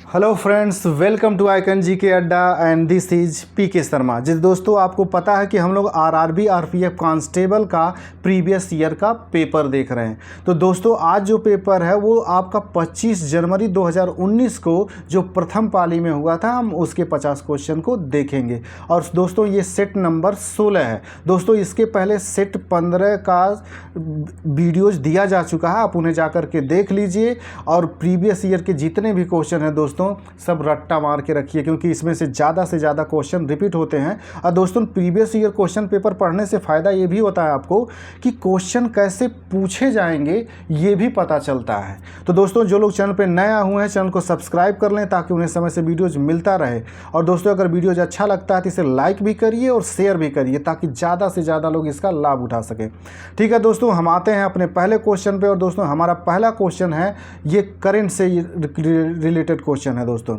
Hello friends, welcome to icon जी के अड्डा एंड दिस इज पी के शर्मा। जिस दोस्तों आपको पता है कि हम लोग आरआरबी आरपीएफ कांस्टेबल का प्रीवियस ईयर का पेपर देख रहे हैं। तो दोस्तों आज जो पेपर है वो आपका 25 जनवरी 2019 को जो प्रथम पाली में हुआ था, हम उसके 50 क्वेश्चन को देखेंगे। और दोस्तों ये सेट नंबर 16 है। दोस्तों इसके पहले सेट 15 का वीडियोज दिया जा चुका है, आप उन्हें जाकर के देख लीजिए। और प्रीवियस ईयर के जितने भी क्वेश्चन हैं दोस्तों सब रट्टा मार के रखिए, क्योंकि इसमें से ज़्यादा क्वेश्चन रिपीट होते हैं। और दोस्तों प्रीवियस ईयर क्वेश्चन पेपर पढ़ने से फ़ायदा ये भी होता है आपको कि क्वेश्चन कैसे पूछे जाएंगे ये भी पता चलता है। तो दोस्तों जो लोग चैनल पे नए हुए हैं चैनल को सब्सक्राइब कर लें ताकि उन्हें समय से वीडियोज़ मिलता रहे। और दोस्तों अगर वीडियोज़ अच्छा लगता है तो इसे लाइक भी करिए और शेयर भी करिए ताकि ज़्यादा से ज़्यादा लोग इसका लाभ उठा सकें। ठीक है दोस्तों, हम आते हैं अपने पहले क्वेश्चन पे। और दोस्तों हमारा पहला क्वेश्चन है, ये करंट से रिलेटेड क्वेश्चन है दोस्तों।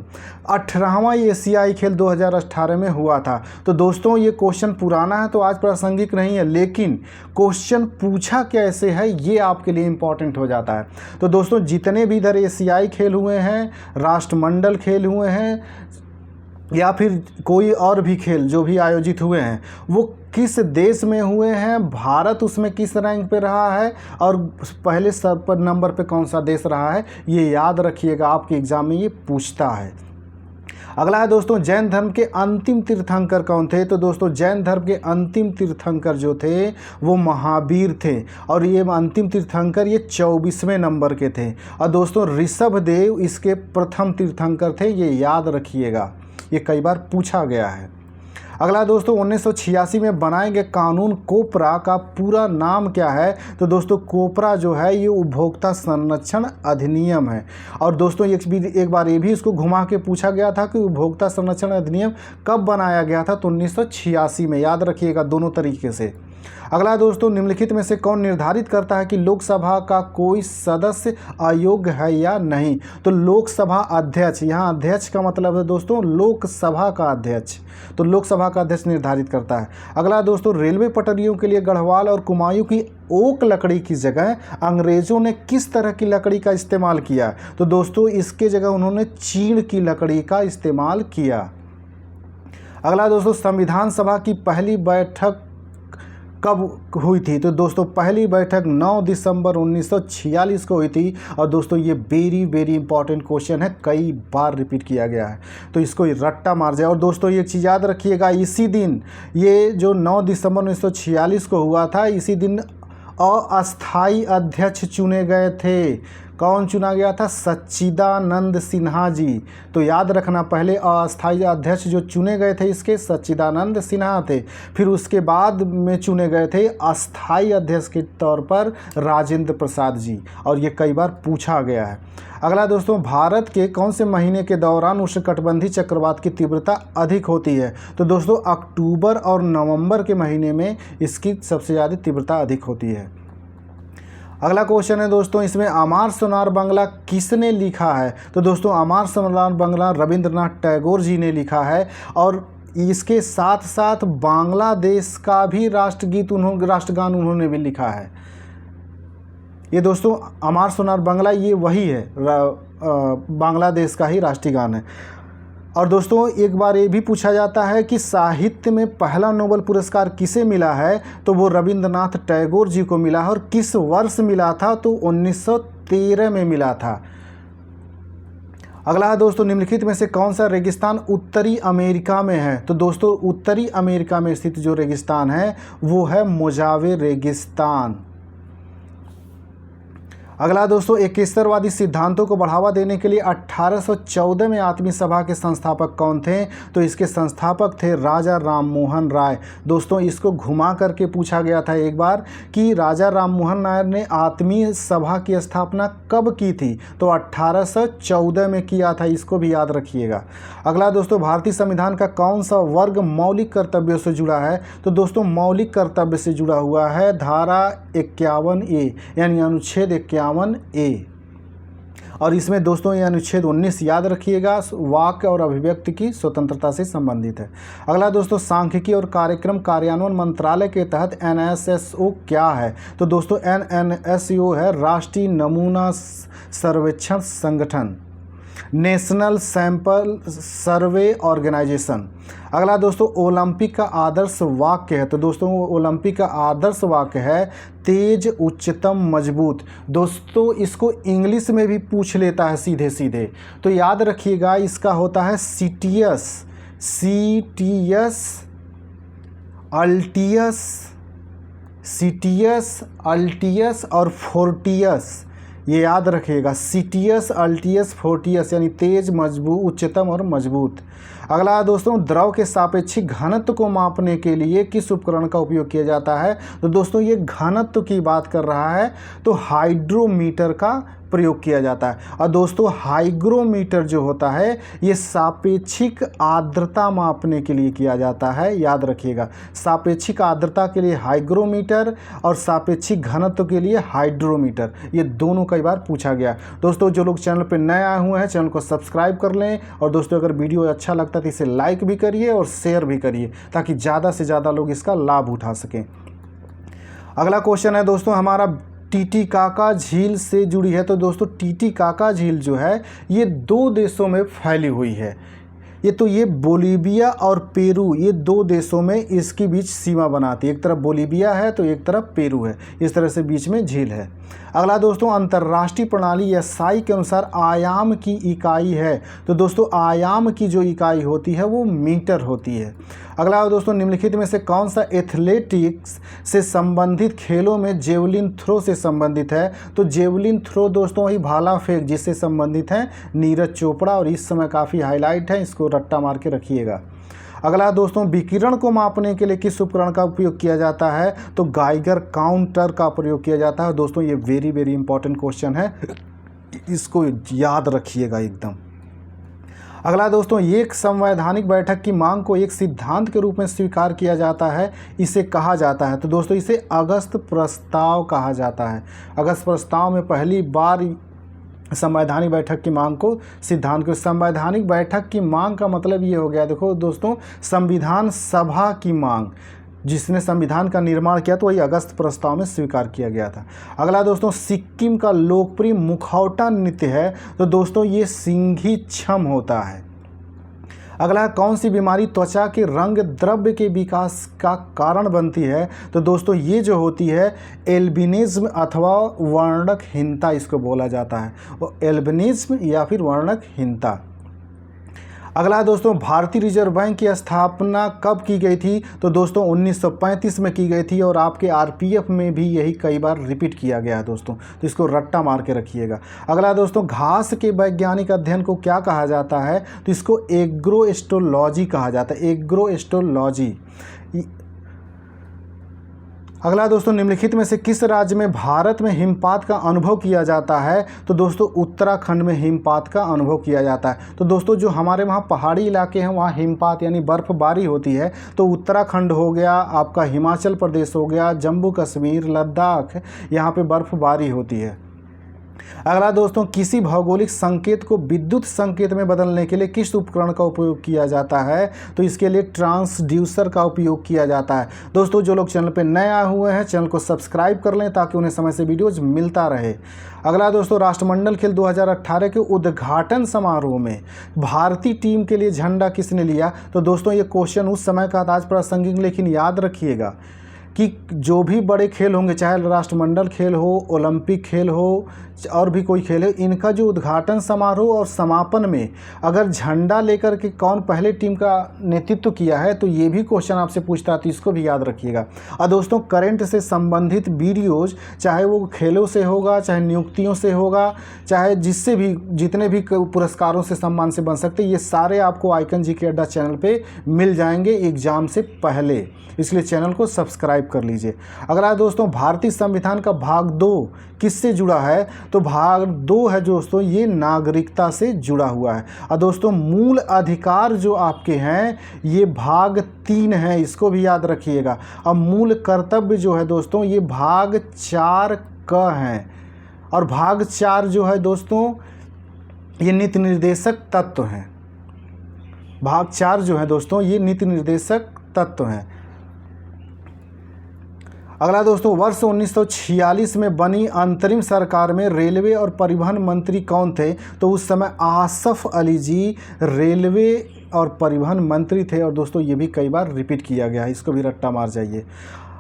18वां एशियाई खेल 2018 में हुआ था। तो दोस्तों ये क्वेश्चन पुराना है तो आज प्रासंगिक नहीं है, लेकिन क्वेश्चन पूछा कैसे है ये आपके लिए इंपॉर्टेंट हो जाता है। तो दोस्तों जितने भी इधर एशियाई खेल हुए हैं, राष्ट्रमंडल खेल हुए हैं या फिर कोई और भी खेल जो भी आयोजित हुए हैं वो किस देश में हुए हैं, भारत उसमें किस रैंक पे रहा है और पहले नंबर पे कौन सा देश रहा है, ये याद रखिएगा, आपके एग्ज़ाम में ये पूछता है। अगला है दोस्तों, जैन धर्म के अंतिम तीर्थंकर कौन थे। तो दोस्तों जैन धर्म के अंतिम तीर्थंकर जो थे वो महावीर थे। और ये अंतिम तीर्थंकर ये 24वें नंबर के थे। और दोस्तों ऋषभ देव इसके प्रथम तीर्थंकर थे, ये याद रखिएगा, ये कई बार पूछा गया है। अगला दोस्तों 1986 में बनाए गए कानून कोपरा का पूरा नाम क्या है। तो दोस्तों कोपरा जो है ये उपभोक्ता संरक्षण अधिनियम है। और दोस्तों एक बार ये भी इसको घुमा के पूछा गया था कि उपभोक्ता संरक्षण अधिनियम कब बनाया गया था। तो 1986 में, याद रखिएगा दोनों तरीके से। अगला दोस्तों, निम्नलिखित में से कौन निर्धारित करता है कि लोकसभा का कोई सदस्य अयोग्य है या नहीं। तो लोकसभा अध्यक्ष, यहाँ अध्यक्ष का मतलब है दोस्तों लोकसभा का अध्यक्ष, तो लोकसभा का अध्यक्ष निर्धारित करता है। अगला दोस्तों, रेलवे पटरियों के लिए गढ़वाल और कुमायूं की ओक लकड़ी की जगह अंग्रेजों ने किस तरह की लकड़ी का इस्तेमाल किया। तो दोस्तों इसके जगह उन्होंने चीड़ की लकड़ी का इस्तेमाल किया। अगला दोस्तों, संविधान सभा की पहली बैठक कब हुई थी। तो दोस्तों पहली बैठक 9 दिसंबर 1946 को हुई थी। और दोस्तों ये वेरी इंपॉर्टेंट क्वेश्चन है, कई बार रिपीट किया गया है, तो इसको रट्टा मार जाए। और दोस्तों ये चीज़ याद रखिएगा, इसी दिन ये जो 9 दिसंबर 1946 को हुआ था, इसी दिन अस्थाई अध्यक्ष चुने गए थे। कौन चुना गया था? सच्चिदानंद सिन्हा जी। तो याद रखना, पहले अस्थाई अध्यक्ष जो चुने गए थे इसके सच्चिदानंद सिन्हा थे, फिर उसके बाद में चुने गए थे अस्थाई अध्यक्ष के तौर पर राजेंद्र प्रसाद जी। और ये कई बार पूछा गया है। अगला दोस्तों, भारत के कौन से महीने के दौरान उष्णकटिबंधीय चक्रवात की तीव्रता अधिक होती है। तो दोस्तों अक्टूबर और नवंबर के महीने में इसकी सबसे ज़्यादा तीव्रता अधिक होती है। अगला क्वेश्चन है दोस्तों, इसमें अमार सोनार बांग्ला किसने लिखा है। तो दोस्तों अमार सोनार बांग्ला रविंद्रनाथ टैगोर जी ने लिखा है। और इसके साथ साथ बांग्लादेश का भी राष्ट्रगान उन्होंने भी लिखा है। ये दोस्तों अमार सोनार बांग्ला ये वही है, बांग्लादेश का ही राष्ट्रीय गान है। और दोस्तों एक बार ये भी पूछा जाता है कि साहित्य में पहला नोबेल पुरस्कार किसे मिला है। तो वो रविंद्रनाथ टैगोर जी को मिला है। और किस वर्ष मिला था? तो 1913 में मिला था। अगला है दोस्तों, निम्नलिखित में से कौन सा रेगिस्तान उत्तरी अमेरिका में है। तो दोस्तों उत्तरी अमेरिका में स्थित जो रेगिस्तान है वो है मोजावे रेगिस्तान। अगला दोस्तों, एकेश्वरवादी सिद्धांतों को बढ़ावा देने के लिए 1814 में आत्मीय सभा के संस्थापक कौन थे। तो इसके संस्थापक थे राजा राममोहन राय। दोस्तों इसको घुमा करके पूछा गया था एक बार कि राजा राममोहन राय ने आत्मीय सभा की स्थापना कब की थी। तो 1814 में किया था, इसको भी याद रखिएगा। अगला दोस्तों, भारतीय संविधान का कौन सा वर्ग मौलिक कर्तव्यों से जुड़ा है। तो दोस्तों मौलिक कर्तव्य से जुड़ा हुआ है धारा 51A यानी अनुच्छेद 51A। और इसमें दोस्तों ये अनुच्छेद 19 याद रखिएगा, वाक्य और अभिव्यक्ति की स्वतंत्रता से संबंधित है। अगला दोस्तों, सांख्यिकी और कार्यक्रम कार्यान्वयन मंत्रालय के तहत NSSO क्या है। तो दोस्तों NSSO है राष्ट्रीय नमूना सर्वेक्षण संगठन। National Sample Survey Organisation. अगला दोस्तों ओलंपिक का आदर्श वाक्य है, तो दोस्तों ओलंपिक का आदर्श वाक्य है तेज, उच्चतम, मजबूत। दोस्तों इसको इंग्लिश में भी पूछ लेता है सीधे सीधे, तो याद रखिएगा इसका होता है सीटीएस, अल्टियस और फोर्टियस, ये याद रखिएगा, सीटीएस, अल्टियस, फोर्टियस, यानी तेज, मजबूत, उच्चतम और मजबूत। अगला दोस्तों द्रव के सापेक्षिक घनत्व को मापने के लिए किस उपकरण का उपयोग किया जाता है, तो दोस्तों ये घनत्व की बात कर रहा है तो हाइड्रोमीटर का प्रयोग किया जाता है। और दोस्तों हाइग्रोमीटर जो होता है ये सापेक्षिक आर्द्रता मापने के लिए किया जाता है, याद रखिएगा, सापेक्षिक आर्द्रता के लिए हाइग्रोमीटर और सापेक्षिक घनत्व के लिए हाइड्रोमीटर, ये दोनों कई बार पूछा गया। दोस्तों जो लोग चैनल पर नए आए हुए हैं चैनल को सब्सक्राइब कर लें, और दोस्तों अगर वीडियो अच्छा लगता है तो इसे लाइक भी करिए और शेयर भी करिए ताकि ज़्यादा से ज़्यादा लोग इसका लाभ उठा सकें। अगला क्वेश्चन है दोस्तों हमारा टीटीकाका झील से जुड़ी है, तो दोस्तों टीटीकाका झील जो है ये 2 देशों में फैली हुई है। ये बोलीविया और पेरू, ये 2 देशों में इसकी बीच सीमा बनाती है, एक तरफ बोलीविया है तो एक तरफ पेरू है, इस तरह से बीच में झील है। अगला दोस्तों अंतर्राष्ट्रीय प्रणाली एसआई के अनुसार आयाम की इकाई है, तो दोस्तों आयाम की जो इकाई होती है वो मीटर होती है। अगला दोस्तों निम्नलिखित में से कौन सा एथलेटिक्स से संबंधित खेलों में जेवलिन थ्रो से संबंधित है, तो जेवलिन थ्रो दोस्तों वही भाला फेंक जिससे संबंधित है नीरज चोपड़ा, और इस समय काफ़ी हाईलाइट है, इसको रट्टा मार के रखिएगा। अगला दोस्तों विकिरण को मापने के लिए किस उपकरण का उपयोग किया जाता है, तो गाइगर काउंटर का प्रयोग किया जाता है। दोस्तों ये वेरी इंपॉर्टेंट क्वेश्चन है, इसको याद रखिएगा एकदम। अगला दोस्तों एक संवैधानिक बैठक की मांग को एक सिद्धांत के रूप में स्वीकार किया जाता है, इसे कहा जाता है, तो दोस्तों इसे अगस्त प्रस्ताव कहा जाता है। अगस्त प्रस्ताव में पहली बार संवैधानिक बैठक की मांग को सिद्धांत को, संवैधानिक बैठक की मांग का मतलब ये हो गया, देखो दोस्तों संविधान सभा की मांग, जिसने संविधान का निर्माण किया तो वही अगस्त प्रस्ताव में स्वीकार किया गया था। अगला दोस्तों सिक्किम का लोकप्रिय मुखौटा नृत्य है, तो दोस्तों ये सिंघी छम होता है। अगला कौन सी बीमारी त्वचा के रंग द्रव्य के विकास का कारण बनती है, तो दोस्तों ये जो होती है एल्बिनिज्म अथवा वर्णकहीनता इसको बोला जाता है, वो एल्बिनिज्म या फिर वर्णकहीनता। अगला दोस्तों भारतीय रिजर्व बैंक की स्थापना कब की गई थी, तो दोस्तों 1935 में की गई थी, और आपके आरपीएफ में भी यही कई बार रिपीट किया गया है दोस्तों, तो इसको रट्टा मार के रखिएगा। अगला दोस्तों घास के वैज्ञानिक अध्ययन को क्या कहा जाता है, तो इसको एग्रोएस्ट्रोलॉजी कहा जाता है, एग्रोएस्ट्रोलॉजी। अगला दोस्तों निम्नलिखित में से किस राज्य में भारत में हिमपात का अनुभव किया जाता है, तो दोस्तों उत्तराखंड में हिमपात का अनुभव किया जाता है। तो दोस्तों जो हमारे वहाँ पहाड़ी इलाके हैं वहाँ हिमपात यानी बर्फ़बारी होती है, तो उत्तराखंड हो गया, आपका हिमाचल प्रदेश हो गया, जम्मू कश्मीर, लद्दाख, यहाँ पे बर्फ़बारी होती है। अगला दोस्तों किसी भौगोलिक संकेत को विद्युत संकेत में बदलने के लिए किस उपकरण का उपयोग किया जाता है, तो इसके लिए ट्रांसड्यूसर का उपयोग किया जाता है। दोस्तों जो लोग चैनल पर नए आए हुए हैं चैनल को सब्सक्राइब कर लें ताकि उन्हें समय से वीडियोज मिलता रहे। अगला दोस्तों राष्ट्रमंडल खेल 2018 के उद्घाटन समारोह में भारतीय टीम के लिए झंडा किसने लिया, तो दोस्तों ये क्वेश्चन उस समय का था, आज प्रासंगिक, लेकिन याद रखिएगा कि जो भी बड़े खेल होंगे, चाहे राष्ट्रमंडल खेल हो, ओलंपिक खेल हो और भी कोई खेल हो, इनका जो उद्घाटन समारोह और समापन में अगर झंडा लेकर के कौन पहले टीम का नेतृत्व किया है, तो ये भी क्वेश्चन आपसे पूछता है, तो इसको भी याद रखिएगा। और दोस्तों करंट से संबंधित वीडियोज़, चाहे वो खेलों से होगा, चाहे नियुक्तियों से होगा, चाहे जिससे भी जितने भी पुरस्कारों से सम्मान से बन सकते, ये सारे आपको आइकन जीके अड्डा चैनल पे मिल जाएंगे एग्ज़ाम से पहले, इसलिए चैनल को सब्सक्राइब कर लीजिए। अगला दोस्तों भारतीय संविधान का भाग 2 किससे जुड़ा है, तो भाग 2 है दोस्तों ये नागरिकता से जुड़ा हुआ है। और दोस्तों मूल अधिकार जो आपके हैं ये भाग 3 है, इसको भी याद रखिएगा। अब मूल कर्तव्य जो है दोस्तों ये भाग 4 क है, और भाग 4 जो है दोस्तों ये नीति निर्देशक तत्व हैं। भाग 4 जो है दोस्तों ये नीति निर्देशक तत्व हैं। अगला दोस्तों, वर्ष 1946 में बनी अंतरिम सरकार में रेलवे और परिवहन मंत्री कौन थे? तो उस समय आसफ अली जी रेलवे और परिवहन मंत्री थे। और दोस्तों ये भी कई बार रिपीट किया गया है, इसको भी रट्टा मार जाइए।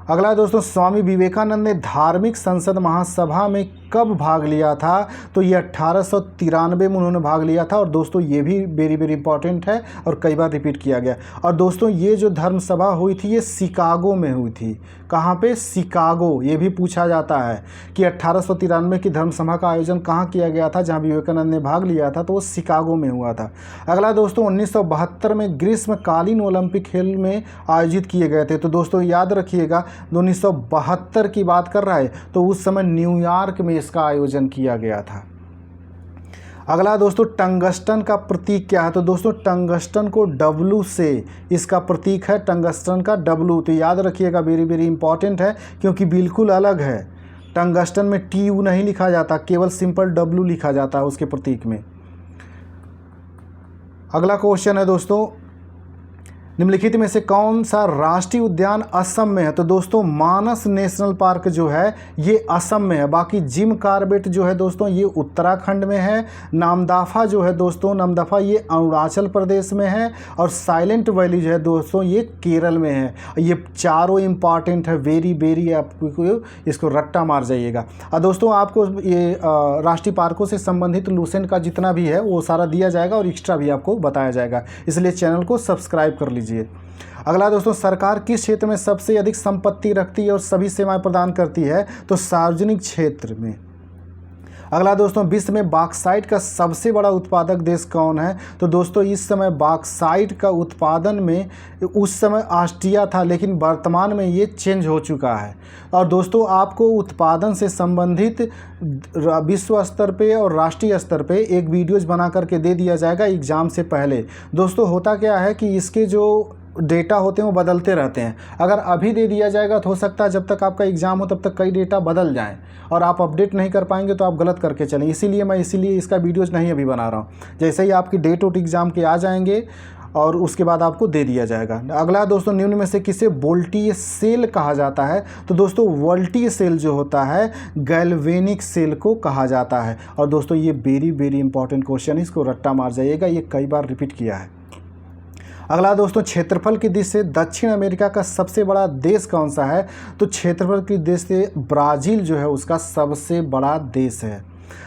अगला दोस्तों, स्वामी विवेकानंद ने धार्मिक संसद महासभा में कब भाग लिया था? तो ये 1893 में उन्होंने भाग लिया था। और दोस्तों ये भी वेरी वेरी इंपॉर्टेंट है और कई बार रिपीट किया गया। और दोस्तों ये जो धर्म सभा हुई थी ये शिकागो में हुई थी। कहाँ पे? शिकागो। ये भी पूछा जाता है कि 1893 की धर्म सभा का आयोजन कहाँ किया गया था जहाँ विवेकानंद ने भाग लिया था, तो वो शिकागो में हुआ था। अगला दोस्तों, 1972 में ग्रीष्मकालीन ओलंपिक खेल में आयोजित किए गए थे। तो दोस्तों याद रखिएगा 1972 की बात कर रहा है, तो उस समय न्यूयॉर्क में इसका आयोजन किया गया था। अगला दोस्तों, टंगस्टन का प्रतीक क्या है? तो दोस्तों टंगस्टन को W से इसका प्रतीक है, टंगस्टन का W। तो याद रखिएगा, वेरी वेरी इंपॉर्टेंट है क्योंकि बिल्कुल अलग है। टंगस्टन में TU नहीं लिखा जाता, केवल सिंपल W लिखा जाता है उसके प्रतीक में। अगला क्वेश्चन है दोस्तों, निम्नलिखित में से कौन सा राष्ट्रीय उद्यान असम में है? तो दोस्तों मानस नेशनल पार्क जो है ये असम में है। बाकी जिम कार्बेट जो है दोस्तों ये उत्तराखंड में है। नामदफा जो है दोस्तों, नामदफा ये अरुणाचल प्रदेश में है। और साइलेंट वैली जो है दोस्तों ये केरल में है। ये चारों इंपॉर्टेंट है, वेरी वेरी, आपको इसको रट्टा मार जाइएगा। और दोस्तों आपको ये राष्ट्रीय पार्कों से संबंधित लूसेंट का जितना भी है वो सारा दिया जाएगा और एक्स्ट्रा भी आपको बताया जाएगा, इसलिए चैनल को सब्सक्राइब कर लीजिए। अगला दोस्तों, सरकार किस क्षेत्र में सबसे अधिक संपत्ति रखती है और सभी सेवाएं प्रदान करती है? तो सार्वजनिक क्षेत्र में। अगला दोस्तों, विश्व में बॉक्साइट का सबसे बड़ा उत्पादक देश कौन है? तो दोस्तों इस समय बॉक्साइट का उत्पादन में उस समय ऑस्ट्रिया था, लेकिन वर्तमान में ये चेंज हो चुका है। और दोस्तों आपको उत्पादन से संबंधित विश्व स्तर पे और राष्ट्रीय स्तर पे एक वीडियोज़ बना करके दे दिया जाएगा एग्ज़ाम से पहले। दोस्तों होता क्या है कि इसके जो डेटा होते हैं वो बदलते रहते हैं। अगर अभी दे दिया जाएगा तो हो सकता है जब तक आपका एग्ज़ाम हो तब तक कई डेटा बदल जाएं और आप अपडेट नहीं कर पाएंगे तो आप गलत करके चलें। इसीलिए मैं इसका वीडियोज़ नहीं अभी बना रहा हूँ। जैसे ही आपकी डेट आउट एग्ज़ाम के आ जाएंगे और उसके बाद आपको दे दिया जाएगा। अगला दोस्तों, निम्न में से किसे वोल्टीय सेल कहा जाता है? तो दोस्तों वोल्टीय सेल जो होता है गैल्वेनिक सेल को कहा जाता है। और दोस्तों ये वेरी वेरी इंपॉर्टेंट क्वेश्चन है, इसको रट्टा मार जाइएगा, ये कई बार रिपीट किया है। अगला दोस्तों, क्षेत्रफल की दृष्टि से दक्षिण अमेरिका का सबसे बड़ा देश कौन सा है? तो क्षेत्रफल की दृष्टि से ब्राज़ील जो है उसका सबसे बड़ा देश है।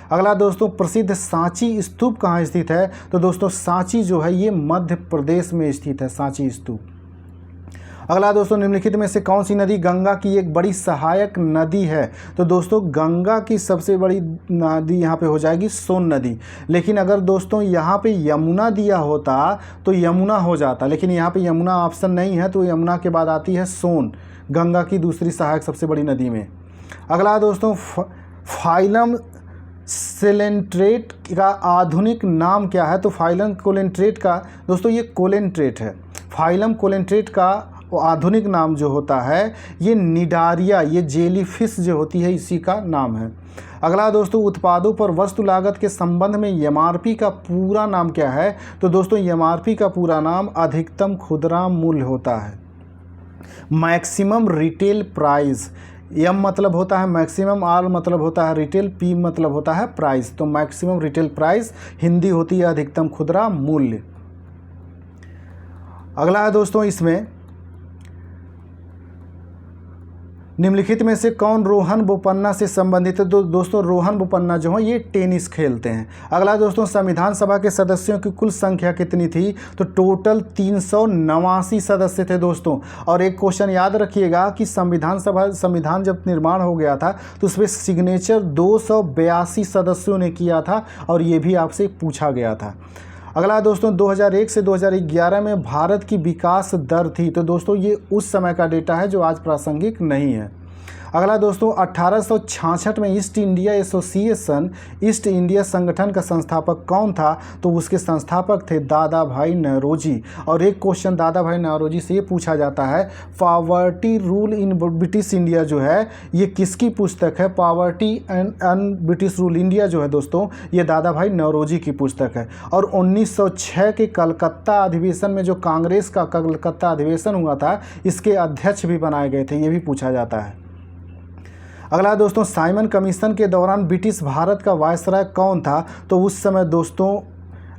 अगला दोस्तों, प्रसिद्ध सांची स्तूप कहाँ स्थित है? तो दोस्तों सांची जो है ये मध्य प्रदेश में स्थित है, सांची स्तूप। अगला दोस्तों, निम्नलिखित में से कौन सी नदी गंगा की एक बड़ी सहायक नदी है? तो दोस्तों गंगा की सबसे बड़ी नदी यहाँ पे हो जाएगी सोन नदी। लेकिन अगर दोस्तों यहाँ पे यमुना दिया होता तो यमुना हो जाता, लेकिन यहाँ पे यमुना ऑप्शन नहीं है, तो यमुना के बाद आती है सोन, गंगा की दूसरी सहायक सबसे बड़ी नदी में। अगला दोस्तों, फाइलम सेलेंट्रेट का आधुनिक नाम क्या है? तो फाइलम कोलेंट्रेट का दोस्तों ये कोलेंट्रेट है। फाइलम कोलेंट्रेट का आधुनिक नाम जो होता है ये निडारिया, ये जेलीफिश जो होती है इसी का नाम है। अगला दोस्तों, उत्पादों पर वस्तु लागत के संबंध में एमआरपी का पूरा नाम क्या है? तो दोस्तों एमआरपी का पूरा नाम अधिकतम खुदरा मूल्य होता है, मैक्सिमम रिटेल प्राइस। एम मतलब होता है मैक्सिमम, आर मतलब होता है रिटेल, पी मतलब होता है प्राइस। तो मैक्सिमम रिटेल प्राइस हिंदी होती है अधिकतम खुदरा मूल्य। अगला है दोस्तों, इसमें निम्नलिखित में से कौन रोहन बोपन्ना से संबंधित है? तो दोस्तों रोहन बोपन्ना जो है ये टेनिस खेलते हैं। अगला दोस्तों, संविधान सभा के सदस्यों की कुल संख्या कितनी थी? तो टोटल 389 सदस्य थे दोस्तों। और एक क्वेश्चन याद रखिएगा कि संविधान जब निर्माण हो गया था तो उस पर सिग्नेचर 282 सदस्यों ने किया था और ये भी आपसे पूछा गया था। अगला दोस्तों, 2001 से 2011 में भारत की विकास दर थी। तो दोस्तों ये उस समय का डेटा है जो आज प्रासंगिक नहीं है। अगला दोस्तों, 1866 में east India association, east India संगठन का संस्थापक कौन था? तो उसके संस्थापक थे दादा भाई नौरोजी। और एक क्वेश्चन दादा भाई नौरोजी से ये पूछा जाता है, poverty rule in British India जो है ये किसकी पुस्तक है? Poverty and British rule India जो है दोस्तों ये दादा भाई नौरोजी की पुस्तक है। और 1906 के कलकत्ता अधिवेशन में जो कांग्रेस का कलकत्ता अधिवेशन हुआ था इसके अध्यक्ष भी बनाए गए थे, ये भी पूछा जाता है। अगला दोस्तों, साइमन कमीशन के दौरान ब्रिटिश भारत का वायसराय कौन था? तो उस समय दोस्तों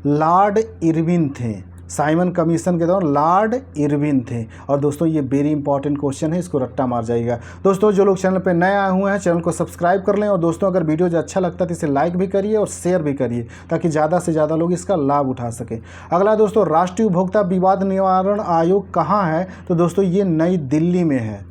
लॉर्ड इरविन थे। साइमन कमीशन के दौरान लॉर्ड इरविन थे। और दोस्तों ये वेरी इंपॉर्टेंट क्वेश्चन है, इसको रट्टा मार जाइएगा। दोस्तों जो लोग चैनल पे नए आए हुए हैं चैनल को सब्सक्राइब कर लें, और दोस्तों अगर वीडियो जो अच्छा लगता है तो इसे लाइक भी करिए और शेयर भी करिए ताकि ज़्यादा से ज़्यादा लोग इसका लाभ उठा सकें। अगला दोस्तों, राष्ट्रीय उपभोक्ता विवाद निवारण आयोग कहाँ है? तो दोस्तों ये नई दिल्ली में है।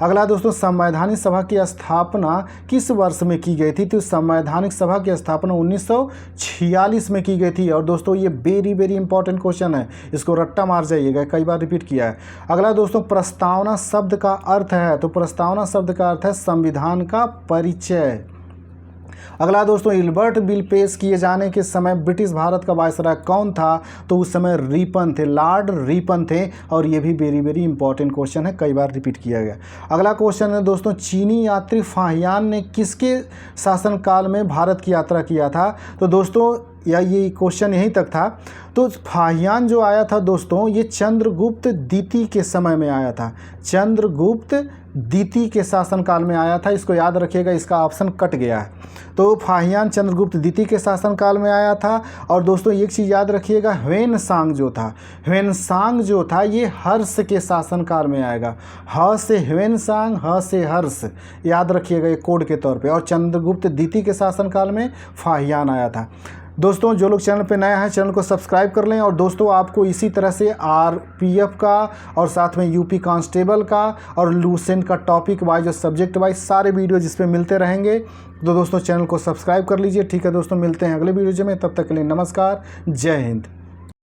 अगला दोस्तों, संवैधानिक सभा की स्थापना किस वर्ष में की गई थी? तो संवैधानिक सभा की स्थापना 1946 में की गई थी। और दोस्तों ये वेरी वेरी इंपॉर्टेंट क्वेश्चन है, इसको रट्टा मार जाइएगा, कई बार रिपीट किया है। अगला दोस्तों, प्रस्तावना शब्द का अर्थ है? तो प्रस्तावना शब्द का अर्थ है संविधान का परिचय। अगला दोस्तों, इल्बर्ट बिल पेश किए जाने के समय ब्रिटिश भारत का वायसराय कौन था? तो उस समय रिपन थे, लॉर्ड रिपन थे। और ये भी वेरी वेरी इंपॉर्टेंट क्वेश्चन है, कई बार रिपीट किया गया। अगला क्वेश्चन है दोस्तों, चीनी यात्री फाहियान ने किसके शासनकाल में भारत की यात्रा किया था? तो दोस्तों या ये क्वेश्चन यहीं तक था। तो फाहियान जो आया था दोस्तों, ये चंद्रगुप्त द्वितीय के समय में आया था। चंद्रगुप्त द्वितीय के शासनकाल में आया था, इसको याद रखिएगा, इसका ऑप्शन कट गया है। तो फाहियान चंद्रगुप्त द्वितीय के शासनकाल में आया था। और दोस्तों एक चीज़ याद रखिएगा, ह्वेनसांग जो था ये हर्ष के शासनकाल में आएगा। ह से ह्वेनसांग, ह से हर्ष, याद रखिएगा ये कोड के तौर पे। और चंद्रगुप्त द्वितीय के शासनकाल में फाहियान आया था। दोस्तों जो लोग चैनल पे नए हैं चैनल को सब्सक्राइब कर लें। और दोस्तों आपको इसी तरह से आरपीएफ का और साथ में यूपी कांस्टेबल का और लूसेंट का टॉपिक वाइज और सब्जेक्ट वाइज सारे वीडियो जिस पे मिलते रहेंगे। तो दोस्तों चैनल को सब्सक्राइब कर लीजिए। ठीक है दोस्तों, मिलते हैं अगले वीडियो में, तब तक के लिए नमस्कार, जय हिंद।